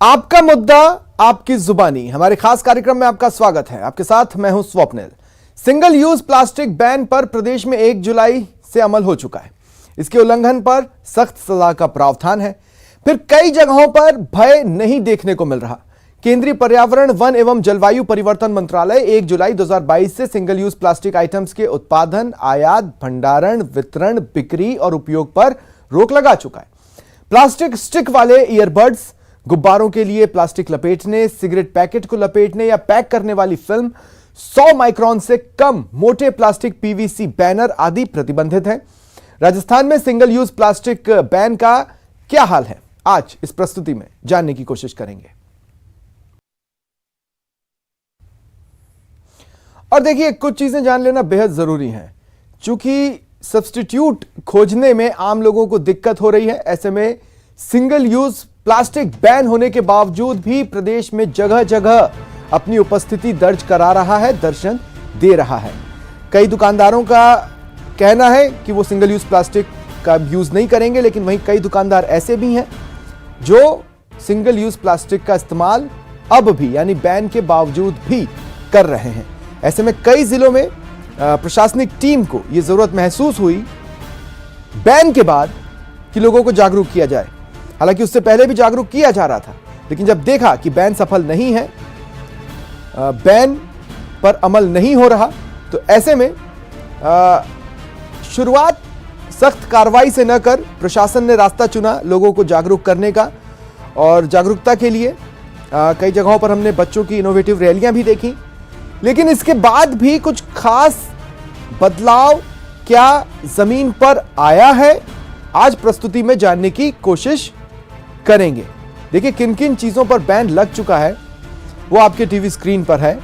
आपका मुद्दा आपकी जुबानी, हमारे खास कार्यक्रम में आपका स्वागत है। आपके साथ मैं हूं Swapnil. Single use plastic ban पर प्रदेश में 1 जुलाई से अमल हो चुका है। इसके उल्लंघन पर सख्त सजा का प्रावधान है। फिर कई जगहों पर भय नहीं देखने को मिल रहा। केंद्रीय पर्यावरण, वन एवं जलवायु परिवर्तन मंत्रालय 1 जुलाई 2022 से सिंगल यूज प्लास्टिक आइटम्स के उत्पादन, आयात, भंडारण, वितरण, बिक्री और उपयोग पर रोक लगा चुका है। प्लास्टिक स्टिक वाले ईयरबड्स, गुब्बारों के लिए प्लास्टिक लपेटने, सिगरेट पैकेट को लपेटने या पैक करने वाली फिल्म, 100 माइक्रोन से कम मोटे प्लास्टिक पीवीसी बैनर आदि प्रतिबंधित है। राजस्थान में सिंगल यूज प्लास्टिक बैन का क्या हाल है, आज इस प्रस्तुति में जानने की कोशिश करेंगे। और देखिए, कुछ चीजें जान लेना बेहद जरूरी है। चूंकि सब्स्टिट्यूट खोजने में आम लोगों को दिक्कत हो रही है, ऐसे में सिंगल यूज प्लास्टिक बैन होने के बावजूद भी प्रदेश में जगह जगह अपनी उपस्थिति दर्ज करा रहा है, दर्शन दे रहा है। कई दुकानदारों का कहना है कि वो सिंगल यूज प्लास्टिक का यूज नहीं करेंगे, लेकिन वहीं कई दुकानदार ऐसे भी हैं जो सिंगल यूज प्लास्टिक का इस्तेमाल अब भी, यानी बैन के बावजूद भी कर रहे हैं। ऐसे में कई जिलों में प्रशासनिक टीम को यह जरूरत महसूस हुई बैन के बाद कि लोगों को जागरूक किया जाए। हालांकि उससे पहले भी जागरूक किया जा रहा था, लेकिन जब देखा कि बैन सफल नहीं है, बैन पर अमल नहीं हो रहा, तो ऐसे में शुरुआत सख्त कार्रवाई से न कर प्रशासन ने रास्ता चुना लोगों को जागरूक करने का। और जागरूकता के लिए कई जगहों पर हमने बच्चों की इनोवेटिव रैलियां भी देखी। लेकिन इसके बाद भी कुछ खास बदलाव क्या जमीन पर आया है, आज प्रस्तुति में जानने की कोशिश करेंगे। देखिए, किन किन चीजों पर बैन लग चुका है वो आपके टीवी स्क्रीन पर है,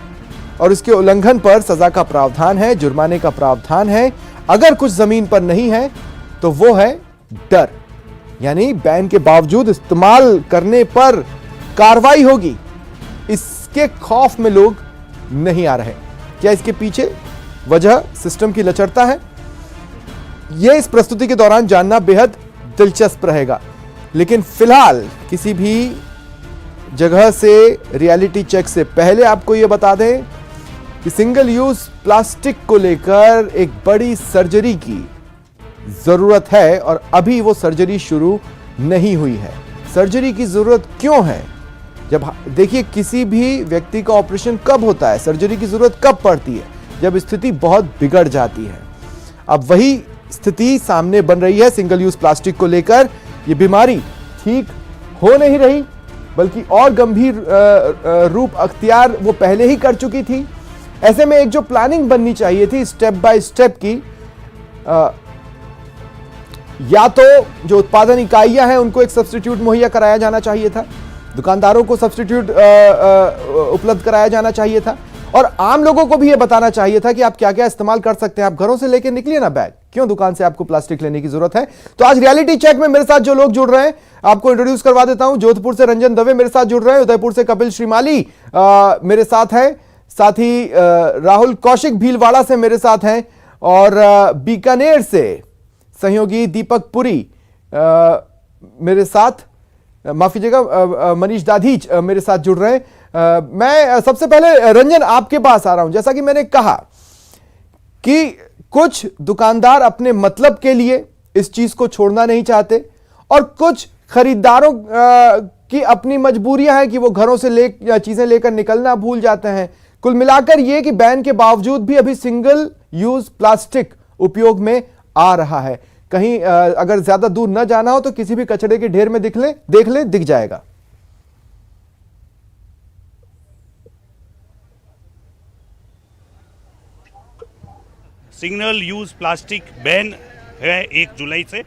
और इसके उल्लंघन पर सजा का प्रावधान है, जुर्माने का प्रावधान है। अगर कुछ जमीन पर नहीं है तो वो है डर, यानी बैन के बावजूद इस्तेमाल करने पर कार्रवाई होगी, इसके खौफ में लोग नहीं आ रहे। क्या इसके पीछे वजह सिस्टम की लचरता है? यह इस प्रस्तुति के दौरान जानना बेहद दिलचस्प रहेगा। लेकिन फिलहाल किसी भी जगह से रियलिटी चेक से पहले आपको यह बता दें कि सिंगल यूज प्लास्टिक को लेकर एक बड़ी सर्जरी की जरूरत है, और अभी वो सर्जरी शुरू नहीं हुई है। सर्जरी की जरूरत क्यों है? जब देखिए, किसी भी व्यक्ति का ऑपरेशन कब होता है, सर्जरी की जरूरत कब पड़ती है? जब स्थिति बहुत बिगड़ जाती है। अब वही स्थिति सामने बन रही है सिंगल यूज प्लास्टिक को लेकर। ये बीमारी ठीक हो नहीं रही, बल्कि और गंभीर रूप अख्तियार वो पहले ही कर चुकी थी। ऐसे में एक जो प्लानिंग बननी चाहिए थी स्टेप बाय स्टेप की, या तो जो उत्पादन इकाइयां हैं उनको एक सब्स्टिट्यूट मुहैया कराया जाना चाहिए था, दुकानदारों को सब्स्टिट्यूट उपलब्ध कराया जाना चाहिए था, और आम लोगों को भी यह बताना चाहिए था कि आप क्या क्या इस्तेमाल कर सकते हैं। आप घरों से लेकर निकलिए ना बैग, क्यों दुकान से आपको प्लास्टिक लेने की जरूरत है? तो आज रियलिटी चेक में मेरे साथ जो लोग जुड़ रहे हैं, आपको इंट्रोड्यूस करवा देता हूं। जोधपुर से रंजन दवे मेरे साथ जुड़ रहे हैं, उदयपुर से कपिल श्रीमाली मेरे साथ हैं, साथ ही राहुल कौशिक भीलवाड़ा से मेरे साथ हैं, और बीकानेर से सहयोगी दीपक पुरी मेरे साथ, माफ कीजिएगा, मनीष दाधीच मेरे साथ जुड़ रहे हैं। मैं सबसे पहले रंजन आपके पास आ रहा हूं। जैसा कि मैंने कहा कि कुछ दुकानदार अपने मतलब के लिए इस चीज को छोड़ना नहीं चाहते, और कुछ खरीदारों की अपनी मजबूरियां हैं कि वो घरों से चीजें लेकर निकलना भूल जाते हैं। कुल मिलाकर यह कि बैन के बावजूद भी अभी सिंगल यूज प्लास्टिक उपयोग में आ रहा है। कहीं अगर ज्यादा दूर न जाना हो तो किसी भी कचरे के ढेर में देख ले दिख जाएगा। सिंगल यूज प्लास्टिक बैन है 1 जुलाई से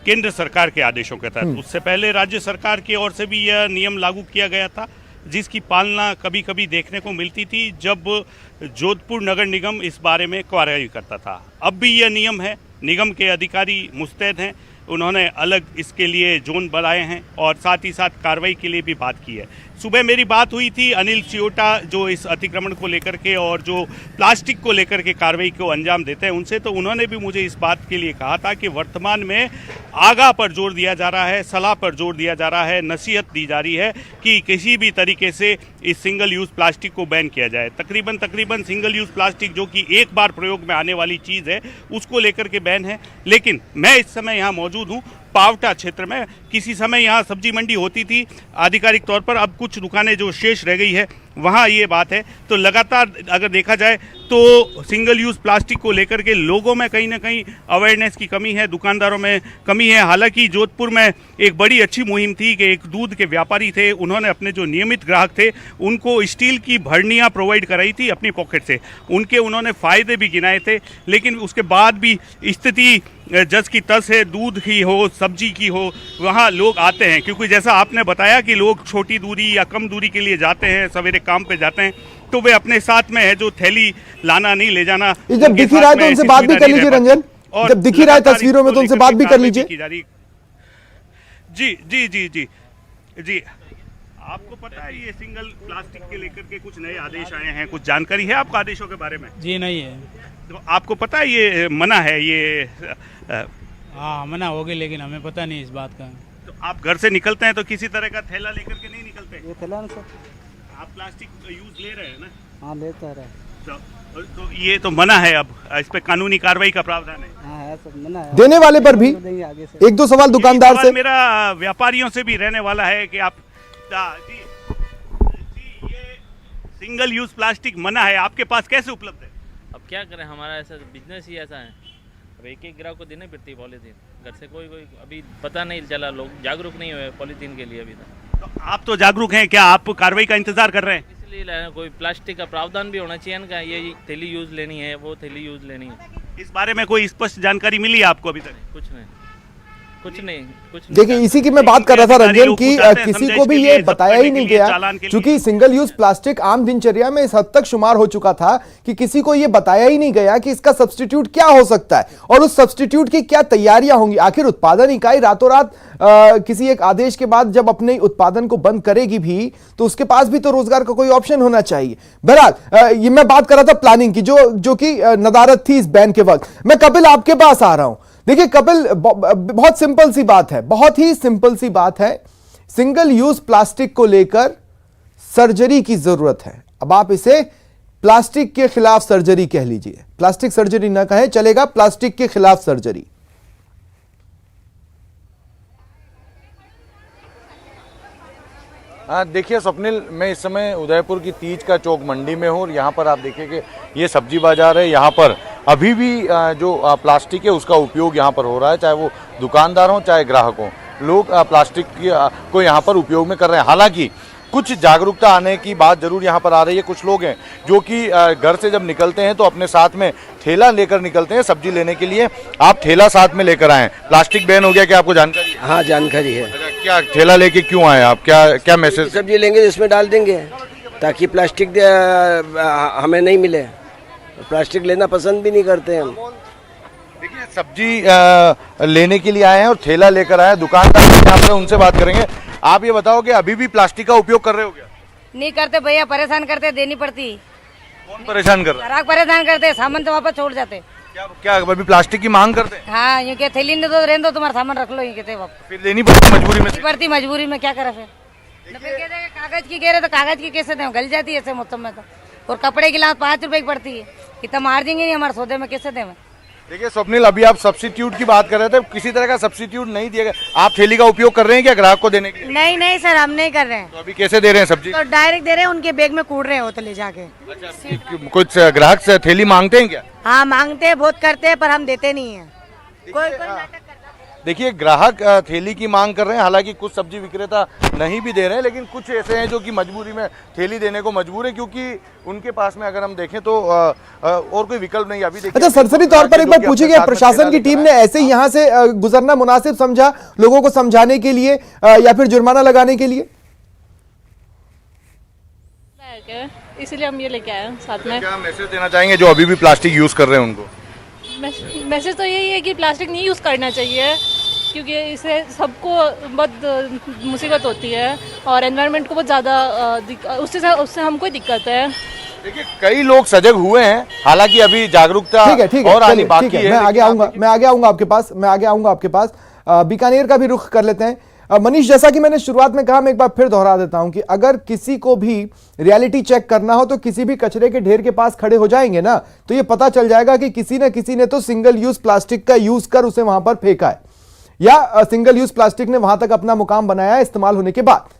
केंद्र सरकार के आदेशों के तहत। उससे पहले राज्य सरकार की ओर से भी यह नियम लागू किया गया था, जिसकी पालना कभी कभी देखने को मिलती थी जब जोधपुर नगर निगम इस बारे में कार्रवाई करता था। अब भी यह नियम है, निगम के अधिकारी मुस्तैद हैं, उन्होंने अलग इसके लिए जोन बनाए हैं और साथ ही साथ कार्रवाई के लिए भी बात की है। सुबह मेरी बात हुई थी अनिल चियोटा जो इस अतिक्रमण को लेकर के और जो प्लास्टिक को लेकर के कार्रवाई को अंजाम देते हैं उनसे, तो उन्होंने भी मुझे इस बात के लिए कहा था कि वर्तमान में आगाह पर जोर दिया जा रहा है, सलाह पर जोर दिया जा रहा है, नसीहत दी जा रही है कि किसी भी तरीके से इस सिंगल यूज़ प्लास्टिक को बैन किया जाए। तकरीबन सिंगल यूज़ प्लास्टिक जो कि एक बार प्रयोग में आने वाली चीज़ है उसको लेकर के बैन है। लेकिन मैं इस समय यहाँ मौजूद हूँ पावटा क्षेत्र में। किसी समय यहाँ सब्जी मंडी होती थी आधिकारिक तौर पर, अब कुछ दुकानें जो शेष रह गई है वहाँ ये बात है। तो लगातार अगर देखा जाए तो सिंगल यूज़ प्लास्टिक को लेकर के लोगों में कहीं ना कहीं अवेयरनेस की कमी है, दुकानदारों में कमी है। हालांकि जोधपुर में एक बड़ी अच्छी मुहिम थी कि एक दूध के व्यापारी थे, उन्होंने अपने जो नियमित ग्राहक थे उनको स्टील की भरनियाँ प्रोवाइड कराई थी अपनी पॉकेट से, उन्होंने फ़ायदे भी गिनाए थे। लेकिन उसके बाद भी स्थिति जस की तस है, दूध की हो सब्जी की हो, वहाँ लोग आते हैं क्योंकि जैसा आपने बताया कि लोग छोटी दूरी या कम दूरी के लिए जाते हैं, सवेरे काम पे जाते हैं, तो वे अपने साथ में है जो थैली लाना नहीं ले जाना। जब दिख ही रहा है तो उनसे बात भी कर लीजिए रंजन, जब दिख ही रहा है तस्वीरों में तो उनसे बात भी कर लीजिए। जी जी जी जी जी, आपको पता है ये सिंगल प्लास्टिक के लेकर के कुछ नए आदेश आए हैं, कुछ जानकारी है आपको आदेशों के बारे में? जी नहीं है। तो आपको पता है ये मना है, ये हाँ मना होगी, लेकिन हमें पता नहीं इस बात का। तो आप घर से निकलते हैं तो किसी तरह का थैला लेकर के नहीं निकलते? ये थैला ना सर, आप प्लास्टिक यूज ले रहे हैं ना? हाँ लेता रहे। तो ये तो मना है, अब इस पे कानूनी कार्रवाई का प्रावधान है। हाँ है सर, मना है। देने वाले पर भी आगे से एक दो सवाल दुकानदार से मेरा व्यापारियों से भी रहने वाला है कि आप जी ये सिंगल यूज प्लास्टिक मना है, आपके पास कैसे उपलब्ध है? अब क्या करें, हमारा ऐसा बिजनेस ही ऐसा है। अब एक ग्राहक को देने पड़ती है पॉलीथीन, घर से कोई अभी पता नहीं चला, लोग जागरूक नहीं हुए पॉलीथीन के लिए अभी तक। तो आप तो जागरूक हैं, क्या आप कार्रवाई का इंतजार कर रहे हैं? इसलिए कोई प्लास्टिक का प्रावधान भी होना चाहिए ना, ये थैली यूज लेनी है, वो थैली यूज लेनी है। इस बारे में कोई स्पष्ट जानकारी मिली है आपको अभी तक? कुछ नहीं। देखिए, इसी की मैं बात कर रहा था रंजन की किसी को भी ये बताया ही नहीं गया, क्योंकि सिंगल यूज प्लास्टिक आम दिनचर्या में इस हद तक शुमार हो चुका था कि किसी को ये बताया ही नहीं गया कि इसका सब्स्टिट्यूट क्या हो सकता है और उस सब्स्टिट्यूट की क्या तैयारियां होंगी। आखिर उत्पादन इकाई रातों रात किसी एक आदेश के बाद जब अपने उत्पादन को बंद करेगी भी तो उसके पास भी तो रोजगार का कोई ऑप्शन होना चाहिए। बहरहाल ये मैं बात कर रहा था प्लानिंग की, जो कि नदारत थी इस बैन के वक्त। मैं कपिल आपके पास आ रहा हूं। देखिए कपिल, बहुत सिंपल सी बात है, बहुत ही सिंपल सी बात है। सिंगल यूज प्लास्टिक को लेकर सर्जरी की जरूरत है। अब आप इसे प्लास्टिक के खिलाफ सर्जरी कह लीजिए, प्लास्टिक सर्जरी ना कहें चलेगा, प्लास्टिक के खिलाफ सर्जरी। देखिए स्वप्निल, मैं इस समय उदयपुर की तीज का चौक मंडी में हूँ और यहाँ पर आप देखिए कि ये सब्जी बाजार है। यहाँ पर अभी भी जो प्लास्टिक है उसका उपयोग यहाँ पर हो रहा है, चाहे वो दुकानदार हों चाहे ग्राहक हों, लोग प्लास्टिक को यहाँ पर उपयोग में कर रहे हैं। हालांकि कुछ जागरूकता आने की बात जरूर यहाँ पर आ रही है। कुछ लोग हैं जो कि घर से जब निकलते हैं तो अपने साथ में ठेला लेकर निकलते हैं सब्जी लेने के लिए। आप ठेला साथ में लेकर आए, प्लास्टिक बैन हो गया, क्या आपको जानकारी है? हाँ जानकारी है। अच्छा, क्या ठेला लेके क्यों आए आप, क्या मैसेज? सब्जी लेंगे इसमें डाल देंगे ताकि प्लास्टिक हमें नहीं मिले, प्लास्टिक लेना पसंद भी नहीं करते हम। देखिए सब्जी लेने के लिए आए हैं और ठेला लेकर आए हैं, दुकानदार यहाँ पर उनसे बात करेंगे। आप ये बताओ कि अभी भी प्लास्टिक का उपयोग कर रहे हो क्या? नहीं करते भैया, परेशान करते, देनी पड़ती। कौन परेशान कर रहा है? ग्राहक परेशान करते, सामान तो वापस छोड़ जाते। क्या अभी प्लास्टिक की मांग करते हैं? हाँ, ये क्या थैली ने तो रहने दो, तुम्हारा सामान रख लो, ये कहते वापस। फिर लेनी पड़ती मजबूरी में? पड़ती मजबूरी में, क्या करे फिर? तो फिर कहते हैं कागज की कह रहे तो कागज की कैसे दें, गल जाती है ऐसे मौसम में तो। और कपड़े की लात 5 रुपए की पड़ती है, इतना मार्जिन ही नहीं हमारे सौदे में, कैसे दें? देखिए स्वप्निल, अभी आप सब्स्टिट्यूट की बात कर रहे थे, किसी तरह का सब्स्टिट्यूट नहीं दिया गया। आप थैली का उपयोग कर रहे हैं क्या ग्राहक को देने के लिए? नहीं नहीं सर, हम नहीं कर रहे हैं। तो अभी कैसे दे रहे हैं सब्जी? तो डायरेक्ट दे रहे हैं, उनके बैग में कूड़ रहे हो तो ले जाके। अच्छा, कुछ ग्राहक से थैली मांगते हैं क्या? हाँ मांगते हैं, बहुत करते हैं, पर हम देते नहीं है। कोई नाटक करता है। देखिए ग्राहक थैली की मांग कर रहे हैं, हालांकि कुछ सब्जी विक्रेता नहीं भी दे रहे हैं, लेकिन कुछ ऐसे हैं जो कि मजबूरी में थैली देने को मजबूर है, क्योंकि उनके पास में अगर हम देखें तो और कोई विकल्प नहीं। अभी देखिए, अच्छा, सरसरी तौर पर एक बार पूछिए कि प्रशासन की टीम ने ऐसे ही यहाँ से गुजरना मुनासिब समझा लोगों को समझाने के लिए या फिर जुर्माना लगाने के लिए? इसलिए हम ये लेके आए हैं साथ में। क्या मैसेज देना चाहेंगे जो अभी भी प्लास्टिक यूज कर रहे हैं उनको? मैसेज तो यही है कि प्लास्टिक नहीं यूज़ करना चाहिए, क्योंकि इससे सबको बहुत मुसीबत होती है और एनवायरनमेंट को बहुत ज़्यादा उससे हमको ही दिक्कत है। देखिए कई लोग सजग हुए हैं, हालांकि अभी जागरूकता और आनी बाकी है। मैं आगे आऊंगा आपके पास। बीकानेर का भी रुख कर लेते हैं। मनीष, जैसा कि मैंने शुरुआत में कहा, मैं एक बार फिर दोहरा देता हूं कि अगर किसी को भी रियलिटी चेक करना हो तो किसी भी कचरे के ढेर के पास खड़े हो जाएंगे ना, तो ये पता चल जाएगा कि किसी ने तो सिंगल यूज प्लास्टिक का यूज कर उसे वहां पर फेंका है, या सिंगल यूज प्लास्टिक ने वहां तक अपना मुकाम बनाया है इस्तेमाल होने के बाद।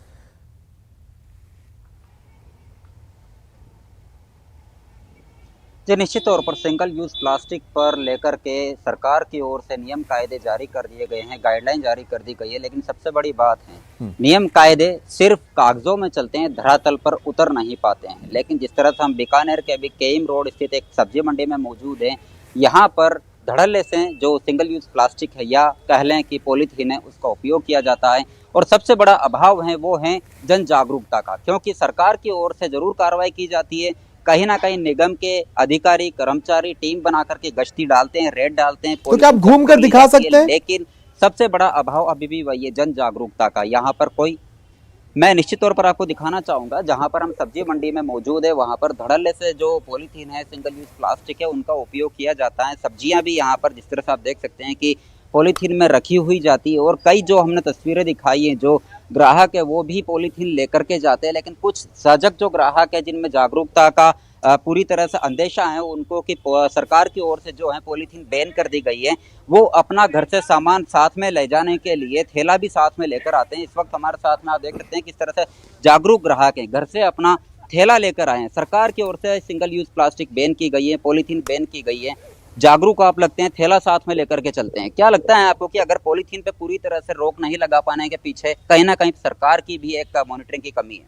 जी निश्चित तौर पर सिंगल यूज प्लास्टिक पर लेकर के सरकार की ओर से नियम कायदे जारी कर दिए गए हैं, गाइडलाइन जारी कर दी गई है, लेकिन सबसे बड़ी बात है नियम कायदे सिर्फ कागजों में चलते हैं, धरातल पर उतर नहीं पाते हैं। लेकिन जिस तरह से हम बीकानेर के अभी केम रोड स्थित एक सब्जी मंडी में मौजूद हैं, यहाँ पर धड़ल्ले से जो सिंगल यूज प्लास्टिक है या कह लें कि पॉलीथीन है, उसका उपयोग किया जाता है। और सबसे बड़ा अभाव है वो है जन जागरूकता का, क्योंकि सरकार की ओर से जरूर कार्रवाई की जाती है, कहीं ना कहीं निगम के अधिकारी कर्मचारी टीम बना करके गश्ती डालते हैं, रेड डालते हैं, तो क्या आप घूम कर दिखा सकते हैं? लेकिन सबसे बड़ा अभाव अभी भी वही है जन जागरूकता का। यहाँ पर कोई, मैं निश्चित तौर पर आपको दिखाना चाहूंगा, जहाँ पर हम सब्जी मंडी में मौजूद है वहाँ पर धड़ल्ले से जो पॉलीथीन है, सिंगल यूज प्लास्टिक है, उनका उपयोग किया जाता है। सब्जियां भी यहाँ पर जिस तरह से आप देख सकते हैं कि पॉलीथीन में रखी हुई जाती है, और कई जो हमने तस्वीरें दिखाई हैं, जो ग्राहक है वो भी पॉलीथीन लेकर के जाते हैं। लेकिन कुछ सजग जो ग्राहक है जिनमें जागरूकता का पूरी तरह से अंदेशा है उनको कि सरकार की ओर से जो है पॉलीथीन बैन कर दी गई है, वो अपना घर से सामान साथ में ले जाने के लिए थैला भी साथ में लेकर आते हैं। इस वक्त हमारे साथ में आप देख सकते हैं किस तरह से जागरूक ग्राहक हैं, घर से अपना थैला लेकर आए हैं। सरकार की ओर से सिंगल यूज प्लास्टिक बैन की गई है, पॉलीथीन बैन की गई है, जागरूक आप लगते हैं, थैला साथ में लेकर के चलते हैं। क्या लगता है आपको कि अगर पॉलीथीन पे पूरी तरह से रोक नहीं लगा पाने के पीछे कहीं ना कहीं सरकार की भी एक मॉनिटरिंग की कमी है?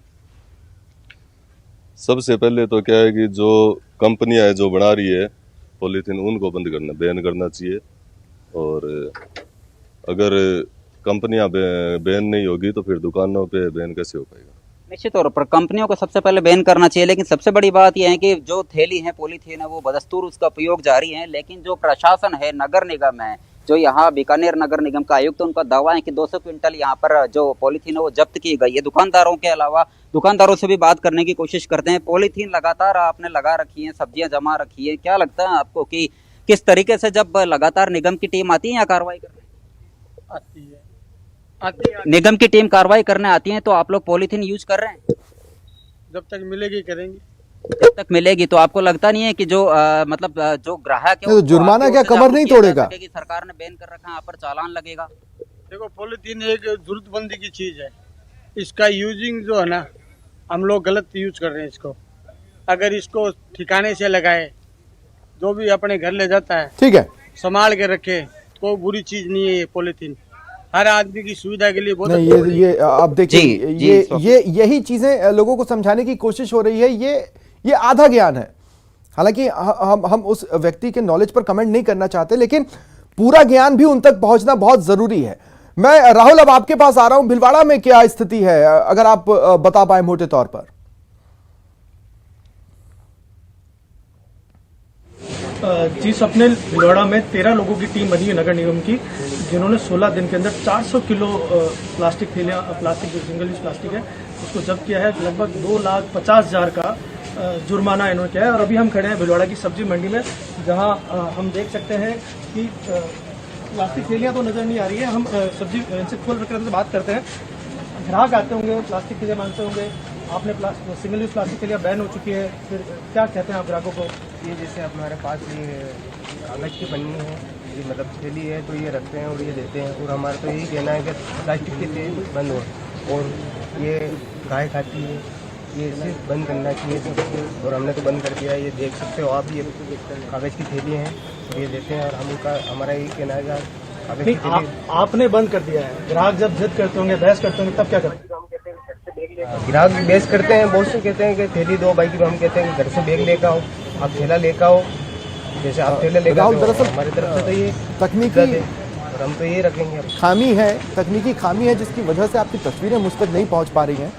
सबसे पहले तो क्या है कि जो कंपनियां है जो बना रही है पॉलीथीन, उनको बंद करना, बैन करना चाहिए। और अगर कंपनियां बैन नहीं होगी तो फिर दुकानों पे बैन कैसे हो पाएगा? निश्चित तौर पर कंपनियों को सबसे पहले बैन करना चाहिए, लेकिन सबसे बड़ी बात यह है कि जो थैली है पॉलीथीन है वो बदस्तूर उसका उपयोग जारी है। लेकिन जो प्रशासन है, नगर निगम है, जो यहाँ बीकानेर नगर निगम का आयुक्त, उनका दावा है कि 200 क्विंटल यहाँ पर जो पॉलीथीन है वो जब्त की गई है। दुकानदारों के अलावा दुकानदारों से भी बात करने की कोशिश करते हैं। पॉलीथीन लगातार आपने लगा रखी है, सब्जियां जमा रखी है, क्या लगता है आपको कि किस तरीके से जब लगातार निगम की टीम आती है या कार्रवाई करने आती है, निगम की टीम कार्रवाई करने आती है, तो आप लोग पॉलीथीन यूज कर रहे हैं? जब तक मिलेगी करेंगे। जब तक मिलेगी तो आपको लगता नहीं है कि जो मतलब जो ग्राहक है तो जुर्माना क्या कमर नहीं तोड़ेगा? कि सरकार ने बैन कर रखा है, यहाँ पर चालान लगेगा? देखो पॉलीथीन एक जरूरतमंदी की चीज है, इसका यूजिंग जो है ना, हम लोग गलत यूज कर रहे हैं इसको। अगर इसको ठिकाने से लगाए, जो भी अपने घर ले जाता है ठीक है, संभाल के रखे, कोई बुरी चीज नहीं है ये पॉलीथीन, हर आदमी की सुविधा के लिए बहुत नहीं। ये आप देखिए, ये यही चीजें लोगों को समझाने की कोशिश हो रही है। ये आधा ज्ञान है। हालांकि हम उस व्यक्ति के नॉलेज पर कमेंट नहीं करना चाहते, लेकिन पूरा ज्ञान भी उन तक पहुंचना बहुत जरूरी है। मैं राहुल अब आपके पास आ रहा हूं, भिलवाड़ा में क्या स्थिति है, अगर आप बता पाए मोटे तौर पर। जी स्वप्निल, भिलवाड़ा में 13 लोगों की टीम बनी है नगर निगम की, जिन्होंने 16 दिन के अंदर 400 किलो प्लास्टिक थैलियां, प्लास्टिक जो सिंगल यूज प्लास्टिक है उसको जब्त किया है। लगभग 2,50,000 का जुर्माना इन्होंने किया है। और अभी हम खड़े हैं भिलवाड़ा की सब्जी मंडी में, जहां हम देख सकते हैं कि प्लास्टिक थैलियां तो नजर नहीं आ रही है। हम सब्जी इनसे फूल विक्रेता से बात करते हैं। ग्राहक आते होंगे, प्लास्टिक थैलियां मांगते होंगे, आपने सिंगल यूज प्लास्टिक थैलियां बैन हो चुकी है, फिर क्या कहते हैं आप ग्राहकों को? ये जैसे अब हमारे पास ये कागज की पन्नी है, ये मतलब थैली है, तो ये रखते हैं और ये देते हैं। और हमारा तो यही कहना है कि प्लास्टिक की थैली बंद हो, और ये गाय खाती है, ये सिर्फ बंद करना चाहिए सबको। और हमने तो बंद कर दिया है, ये देख सकते हो आप, ये कागज़ की थैली हैं और ये देते हैं। और हम उनका हमारा यही कहना है कि आपने बंद कर दिया है, ग्राहक जब जिद करते होंगे, बहस करते होंगे, तब क्या करते हैं? ग्राहक भी बहस करते हैं, बहुत से कहते हैं कि थैली दो बाइक, हम कहते हैं कि घर से बैग लेकर आओ, आप थैला लेकर आओ, जैसे आप थैला लेकर आओ। दरअसल हमारी तरफ से तो ये तकनीकी और हम तो ये रखेंगे, खामी है, तकनीकी खामी है, जिसकी वजह से आपकी तस्वीरें मुझ तक नहीं पहुंच पा रही हैं।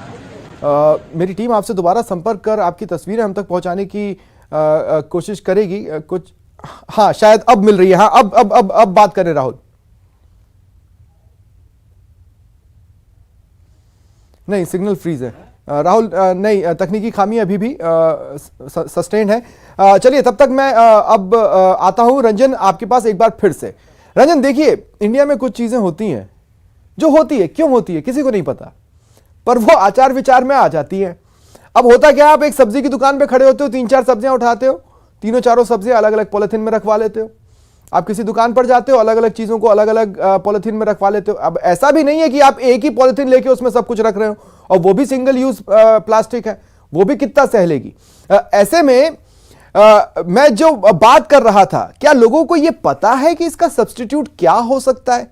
मेरी टीम आपसे दोबारा संपर्क कर आपकी तस्वीरें हम तक पहुंचाने की कोशिश करेगी। कुछ हाँ, शायद अब मिल रही है। हाँ, अब बात करें राहुल। नहीं, सिग्नल फ्रीज है राहुल। नहीं, तकनीकी खामी अभी भी सस्टेन्ड है। चलिए, तब तक मैं अब आता हूं रंजन आपके पास एक बार फिर से। रंजन, देखिए, इंडिया में कुछ चीजें होती हैं जो होती है, क्यों होती है किसी को नहीं पता, पर वो आचार विचार में आ जाती है। अब होता क्या, आप एक सब्जी की दुकान पे खड़े होते हो, 3-4 सब्जियां उठाते हो, तीनों चारों सब्जियां अलग अलग पॉलिथीन में रखवा लेते हो। आप किसी दुकान पर जाते हो, अलग अलग चीजों को अलग अलग पॉलिथीन में रखवा लेते हो। अब ऐसा भी नहीं है कि आप एक ही पॉलिथीन लेके उसमें सब कुछ रख रहे हो, और वो भी सिंगल यूज प्लास्टिक है, वो भी कितना सह लेगी। ऐसे में मैं जो बात कर रहा था, क्या लोगों को यह पता है कि इसका सब्स्टिट्यूट क्या हो सकता है?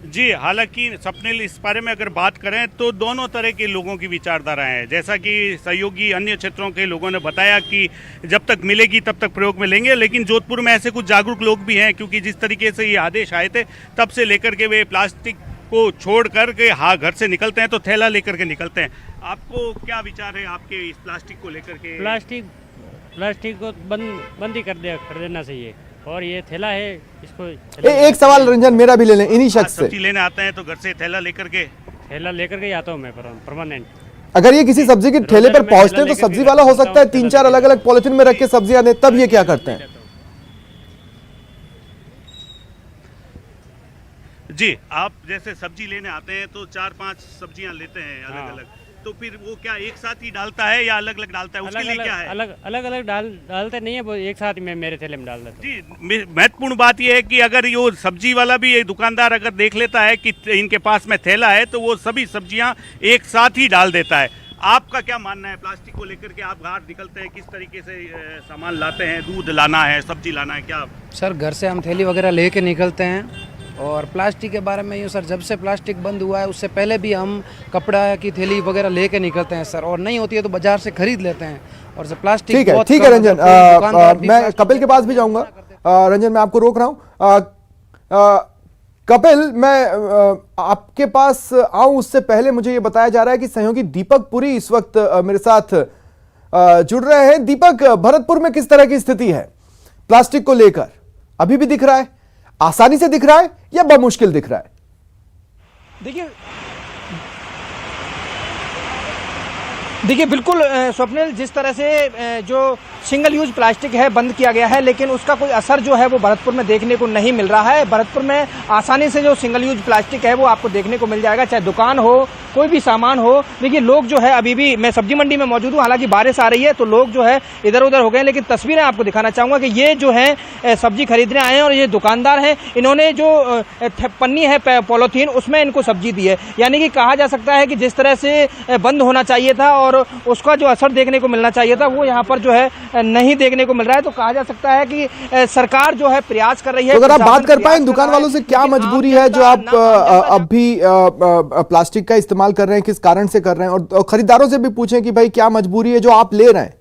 जी, हालांकि स्वप्निल, इस बारे में अगर बात करें तो दोनों तरह के लोगों की विचारधारा है। जैसा कि सहयोगी अन्य क्षेत्रों के लोगों ने बताया कि जब तक मिलेगी तब तक प्रयोग में लेंगे, लेकिन जोधपुर में ऐसे कुछ जागरूक लोग भी हैं, क्योंकि जिस तरीके से ये आदेश आए थे तब से लेकर के वे प्लास्टिक को छोड़ करके घर से निकलते हैं तो थैला लेकर के निकलते हैं। आपको क्या विचार है आपके इस प्लास्टिक को लेकर के? प्लास्टिक को बंद ही कर देना चाहिए, और ये थैला है, इसको एक सवाल रंजन मेरा भी ले लें इन्हीं शख्स से। सब्जी लेने आते हैं तो घर से थैला लेकर के आता हूँ मैं परमानेंट। अगर ये किसी सब्जी के ठेले पर पहुंचते हैं तो सब्जी वाला हो सकता है 3-4 अलग अलग पॉलिथीन में रख के सब्जियां दे, तब ये क्या करते हैं? जी, आप जैसे सब्जी लेने आते हैं तो 4-5 सब्जियां लेते हैं अलग अलग, तो फिर वो क्या एक साथ ही डालता है या अलग अलग डालता है? उसके लिए क्या है? अलग डालते नहीं है, वो एक साथ ही मैं मेरे थैले में डाल देता हूं। जी, महत्वपूर्ण बात यह है कि अगर ये सब्जी वाला भी, एक दुकानदार अगर देख लेता है कि इनके पास में थैला है तो वो सभी सब्जियां एक साथ ही डाल देता है। आपका क्या मानना है प्लास्टिक को लेकर के? आप बाहर निकलते हैं, किस तरीके से सामान लाते हैं? दूध लाना है, सब्जी लाना है, क्या? सर, घर से हम थैली वगैरह लेके निकलते हैं, और प्लास्टिक के बारे में यूँ सर, जब से प्लास्टिक बंद हुआ है उससे पहले भी हम कपड़ा की थैली वगैरह लेके निकलते हैं सर, और नहीं होती है तो बाजार से खरीद लेते हैं। और सर प्लास्टिक ठीक है रंजन, मैं कपिल के पास भी जाऊंगा। रंजन, मैं आपको रोक रहा हूं। कपिल, मैं आपके पास आऊं उससे पहले मुझे ये बताया जा रहा है कि सहयोगी दीपक पुरी इस वक्त मेरे साथ जुड़ रहे हैं। दीपक, भरतपुर में किस तरह की स्थिति है प्लास्टिक को लेकर? अभी भी दिख रहा है, आसानी से दिख रहा है या बमुश्किल दिख रहा है? देखिए बिल्कुल स्वप्निल, जिस तरह से जो सिंगल यूज प्लास्टिक है बंद किया गया है, लेकिन उसका कोई असर जो है वो भरतपुर में देखने को नहीं मिल रहा है। भरतपुर में आसानी से जो सिंगल यूज प्लास्टिक है वो आपको देखने को मिल जाएगा, चाहे दुकान हो, कोई भी सामान हो। देखिए, लोग जो है, अभी भी मैं सब्जी मंडी में मौजूद हूँ, हालांकि बारिश आ रही है तो लोग जो है इधर उधर हो गए, लेकिन तस्वीरें आपको दिखाना चाहूंगा कि ये जो है सब्जी खरीदने आए हैं, और ये दुकानदार हैं, इन्होंने जो पन्नी है पॉलीथीन, उसमें इनको सब्जी दी है। यानी कि कहा जा सकता है कि जिस तरह से बंद होना चाहिए था और उसका जो असर देखने को मिलना चाहिए था वो यहाँ पर जो है नहीं देखने को मिल रहा है। तो कहा जा सकता है कि सरकार जो है प्रयास कर रही है। तो अगर आप बात कर पाए दुकान वालों से, क्या मजबूरी है जो आप अब भी प्लास्टिक का इस्तेमाल कर रहे हैं, किस कारण से कर रहे हैं? और खरीदारों से भी पूछें कि भाई क्या मजबूरी है जो आप ले रहे हैं?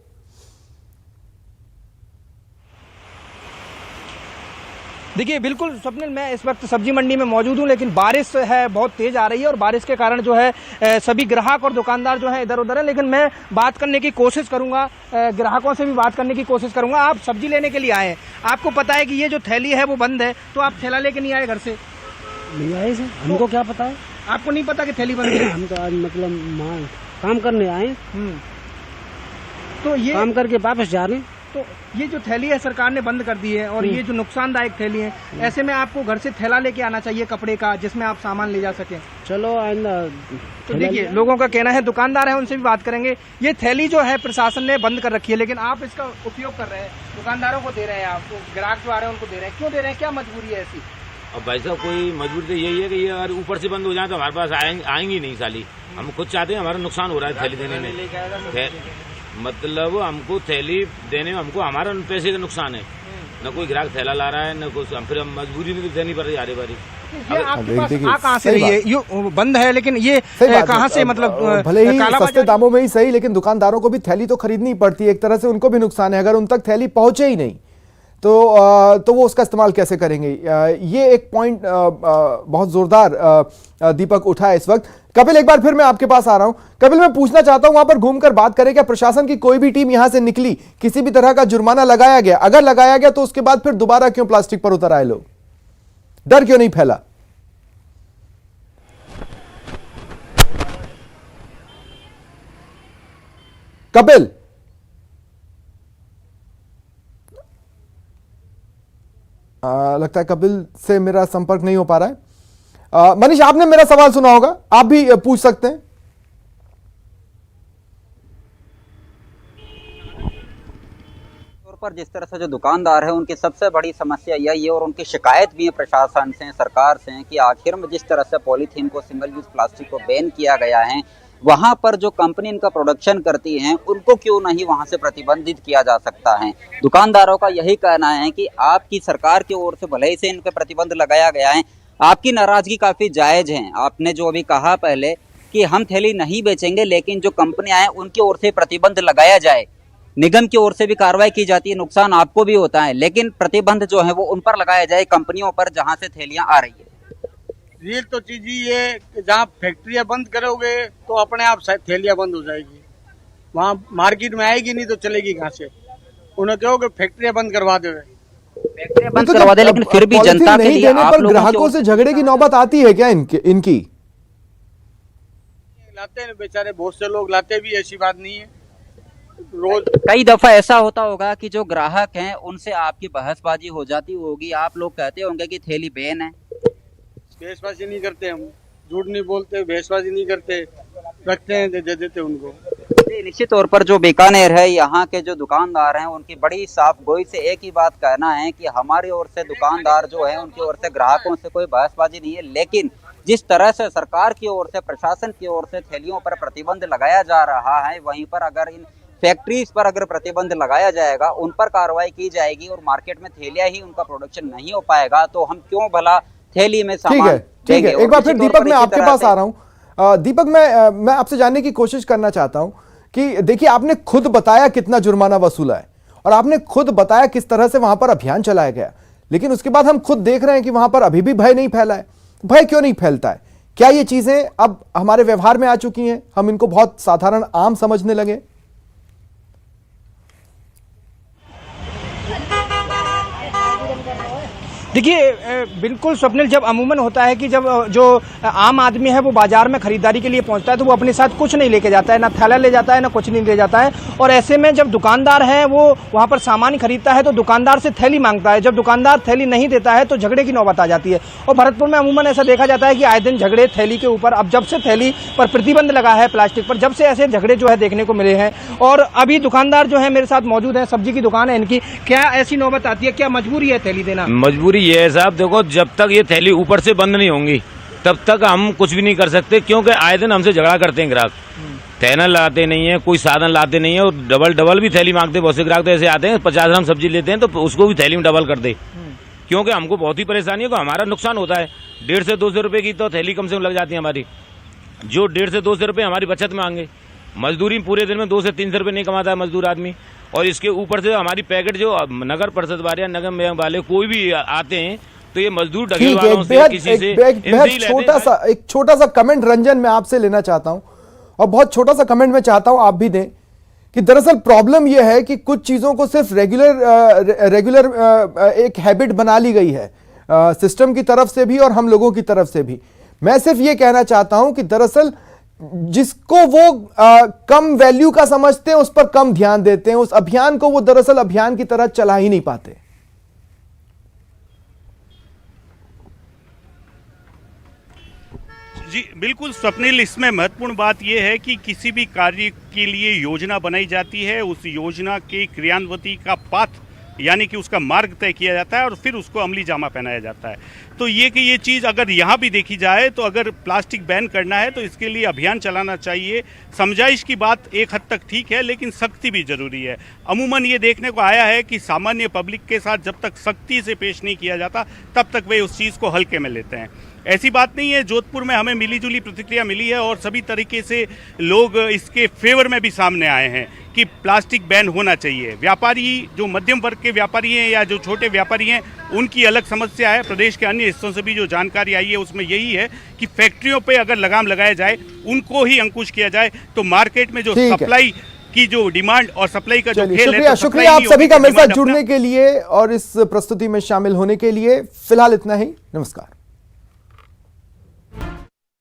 देखिए बिल्कुल स्वप्निल, मैं इस वक्त सब्जी मंडी में मौजूद हूं, लेकिन बारिश है बहुत तेज आ रही है, और बारिश के कारण जो है सभी ग्राहक और दुकानदार जो है इधर उधर है। लेकिन मैं बात करने की कोशिश करूंगा, ग्राहकों से भी बात करने की कोशिश करूंगा। आप सब्जी लेने के लिए आए हैं, आपको पता है कि ये जो थैली है वो बंद है, तो आप थैला लेके नहीं आए घर से? नहीं आए सर, हमको क्या पता है? आपको नहीं पता कि थैली बंद है? हम तो आज मतलब काम करने आए, तो ये काम करके वापस जा रहे हैं। तो ये जो थैली है सरकार ने बंद कर दी है, और ये जो नुकसानदायक थैली है, ऐसे में आपको घर से थैला लेके आना चाहिए कपड़े का, जिसमें आप सामान ले जा सकें। चलो आइंदा। तो देखिए, लोगों का कहना है, दुकानदार है उनसे भी बात करेंगे। ये थैली जो है प्रशासन ने बंद कर रखी है, लेकिन आप इसका उपयोग कर रहे हैं, दुकानदारों को दे रहे हैं, आपको ग्राहक जो आ रहे हैं उनको दे रहे हैं। क्यों दे रहे हैं, क्या मजबूरी है ऐसी? अब भाई साहब, कोई मजबूरी तो यही है कि ये अगर ऊपर से बंद हो जाए तो हमारे पास आएंगी नहीं साली। हम खुद चाहते हैं, हमारा नुकसान हो रहा है थैली देने में। मतलब हमको थैली देने में हमको हमारा पैसे का नुकसान है, न कोई ग्राहक थैला ला रहा है, न कुछ। हम फिर हम मजबूरी में देनी पड़ रही है बारी। आपके पास कहाँ से रही है? ये बंद है, लेकिन ये कहाँ से, मतलब भले ही सस्ते दामों में ही सही, लेकिन दुकानदारों को भी थैली तो खरीदनी पड़ती है, एक तरह से उनको भी नुकसान है। अगर उन तक थैली पहुंचे ही नहीं तो वो उसका इस्तेमाल कैसे करेंगे? ये एक पॉइंट बहुत जोरदार दीपक उठाया इस वक्त। कपिल, एक बार फिर मैं आपके पास आ रहा हूं। कपिल, मैं पूछना चाहता हूं, वहां पर घूमकर बात करें, क्या प्रशासन की कोई भी टीम यहां से निकली, किसी भी तरह का जुर्माना लगाया गया? अगर लगाया गया तो उसके बाद फिर दोबारा क्यों प्लास्टिक पर उतर आए लोग? डर क्यों नहीं फैला? कपिल, लगता है कपिल से मेरा संपर्क नहीं हो पा रहा है। मनीष, आपने मेरा सवाल सुना होगा, आप भी पूछ सकते हैं। पर जिस तरह से जो दुकानदार है उनकी सबसे बड़ी समस्या यही है और उनकी शिकायत भी है प्रशासन से, सरकार से, कि आखिर में जिस तरह से पॉलीथीन को, सिंगल यूज प्लास्टिक को बैन किया गया है, वहां पर जो कंपनी इनका प्रोडक्शन करती है उनको क्यों नहीं वहां से प्रतिबंधित किया जा सकता है। दुकानदारों का यही कहना है कि आपकी सरकार की ओर से भले ही से इन पे प्रतिबंध लगाया गया है, आपकी नाराजगी काफी जायज है। आपने जो अभी कहा पहले कि हम थैली नहीं बेचेंगे, लेकिन जो कंपनियां हैं उनकी ओर से प्रतिबंध लगाया जाए, निगम की ओर से भी कार्रवाई की जाती है, नुकसान आपको भी होता है, लेकिन प्रतिबंध जो है वो उन पर लगाया जाए कंपनियों पर जहां से थैलियां आ रही है। रियल तो चीज ये कि जहाँ फैक्ट्रियां बंद करोगे तो अपने आप थैलियां बंद हो जाएगी, वहाँ मार्केट में आएगी नहीं तो चलेगी कहाँ से। उन्हें कहोगे फैक्ट्रियां बंद करवा दो, फैक्ट्रियां बंद करवा दे, लेकिन फिर भी जनता के लिए आप लोगों ग्राहकों से झगड़े की नौबत आती है क्या इनकी? लाते हैं बेचारे, बहुत से लोग लाते भी, ऐसी बात नहीं है। रोज कई दफा ऐसा होता होगा कि जो ग्राहक हैं उनसे आपकी बहसबाजी हो जाती होगी, आप लोग कहते होंगे कि थैली बैन है। बहसबाजी नहीं करते, हम झूठ नहीं बोलते, बहसबाजी नहीं करते, रखते हैं, दे देते उनको। निश्चित तौर पर जो बीकानेर है, यहाँ के जो दुकानदार हैं उनकी बड़ी साफ गोई से एक ही बात कहना है कि हमारी ओर से दुकानदार जो है उनकी ओर से ग्राहकों से कोई बहसबाजी नहीं है, लेकिन जिस तरह से सरकार की ओर से, प्रशासन की ओर से थैलियों पर प्रतिबंध लगाया जा रहा है, वहीं पर अगर इन फैक्ट्रीज पर अगर प्रतिबंध लगाया जाएगा, उन पर कार्रवाई की जाएगी और मार्केट में थैलियां ही उनका प्रोडक्शन नहीं हो पाएगा, तो हम क्यों भला थैली में सामान ठीक है। एक बार फिर दीपक, मैं आपके पास आ रहा हूं। दीपक, मैं आपसे जानने की कोशिश करना चाहता हूं कि देखिए, आपने खुद बताया कितना जुर्माना वसूला है और आपने खुद बताया किस तरह से वहां पर अभियान चलाया गया, लेकिन उसके बाद हम खुद देख रहे हैं कि वहां पर अभी भी भय नहीं फैला है। भय क्यों नहीं फैलता है? क्या ये चीजें अब हमारे व्यवहार में आ चुकी हैं, हम इनको बहुत साधारण आम समझने लगे? देखिए बिल्कुल स्वप्निल, जब अमूमन होता है कि जब जो आम आदमी है वो बाजार में खरीदारी के लिए पहुंचता है तो वो अपने साथ कुछ नहीं लेके जाता है, ना थैला ले जाता है, ना कुछ नहीं ले जाता है, और ऐसे में जब दुकानदार है वो वहां पर सामान खरीदता है तो दुकानदार से थैली मांगता है। जब दुकानदार थैली नहीं देता है तो झगड़े की नौबत आ जाती है। और भरतपुर में अमूमन ऐसा देखा जाता है कि आए दिन झगड़े थैली के ऊपर। अब जब से थैली पर प्रतिबंध लगा है प्लास्टिक पर, जब से ऐसे झगड़े जो है देखने को मिले हैं। और अभी दुकानदार जो है मेरे साथ मौजूद है, सब्जी की दुकान है इनकी, क्या ऐसी नौबत आती है, क्या मजबूरी है थैली देना? मजबूरी ये है साहब, देखो जब तक ये थैली ऊपर से बंद नहीं होंगी तब तक हम कुछ भी नहीं कर सकते, क्योंकि आए दिन हमसे झगड़ा करते हैं ग्राहक। थैला लाते नहीं है, कोई साधन लाते नहीं है और डबल भी थैली मांगते। बहुत से ग्राहक तो ऐसे आते हैं 50 ग्राम सब्जी लेते हैं तो उसको भी थैली में डबल कर दे, क्योंकि हमको बहुत ही परेशानी है, तो हमारा नुकसान होता है। 150 से 200 रुपए की तो थैली कम से कम लग जाती है हमारी, जो 150 से 200 रुपए हमारी बचत में आएंगे। मजदूरी पूरे दिन में 200 से 300 रुपए नहीं कमाता है मजदूर आदमी, और इसके ऊपर से हमारी पैकेट जो नगर परिषद वाले या नगर वाले कोई भी आते हैं तो ये मजदूर डगे वालों से किसी से एक छोटा सा कमेंट रंजन मैं आपसे लेना चाहता हूं, और बहुत छोटा सा कमेंट मैं चाहता हूं आप भी दें, कि दरअसल प्रॉब्लम यह है कि कुछ चीजों को सिर्फ रेगुलर एक हैबिट बना ली गई है सिस्टम की तरफ से भी और हम लोगों की तरफ से भी। मैं सिर्फ ये कहना चाहता हूं कि दरअसल जिसको वो कम वैल्यू का समझते हैं उस पर कम ध्यान देते हैं, उस अभियान को वो दरअसल अभियान की तरह चला ही नहीं पाते। जी बिल्कुल स्वप्निल, इसमें महत्वपूर्ण बात यह है कि किसी भी कार्य के लिए योजना बनाई जाती है, उस योजना के क्रियान्वती का पाथ यानी कि उसका मार्ग तय किया जाता है और फिर उसको अमली जामा पहनाया जाता है। तो ये चीज़ अगर यहाँ भी देखी जाए तो अगर प्लास्टिक बैन करना है तो इसके लिए अभियान चलाना चाहिए। समझाइश की बात एक हद तक ठीक है, लेकिन सख्ती भी जरूरी है। अमूमन ये देखने को आया है कि सामान्य पब्लिक के साथ जब तक सख्ती से पेश नहीं किया जाता तब तक वे उस चीज़ को हल्के में लेते हैं। ऐसी बात नहीं है, जोधपुर में हमें मिलीजुली प्रतिक्रिया मिली है और सभी तरीके से लोग इसके फेवर में भी सामने आए हैं कि प्लास्टिक बैन होना चाहिए। व्यापारी, जो मध्यम वर्ग के व्यापारी हैं या जो छोटे व्यापारी हैं, उनकी अलग समस्या है। प्रदेश के अन्य हिस्सों से भी जो जानकारी आई है उसमें यही है कि फैक्ट्रियों पे अगर लगाम लगाया जाए, उनको ही अंकुश किया जाए, तो मार्केट में जो सप्लाई की जो डिमांड और सप्लाई का जो खेल है, शुक्रिया आप सभी का मेरे साथ जुड़ने के लिए और इस प्रस्तुति में शामिल होने के लिए। फिलहाल इतना ही, नमस्कार।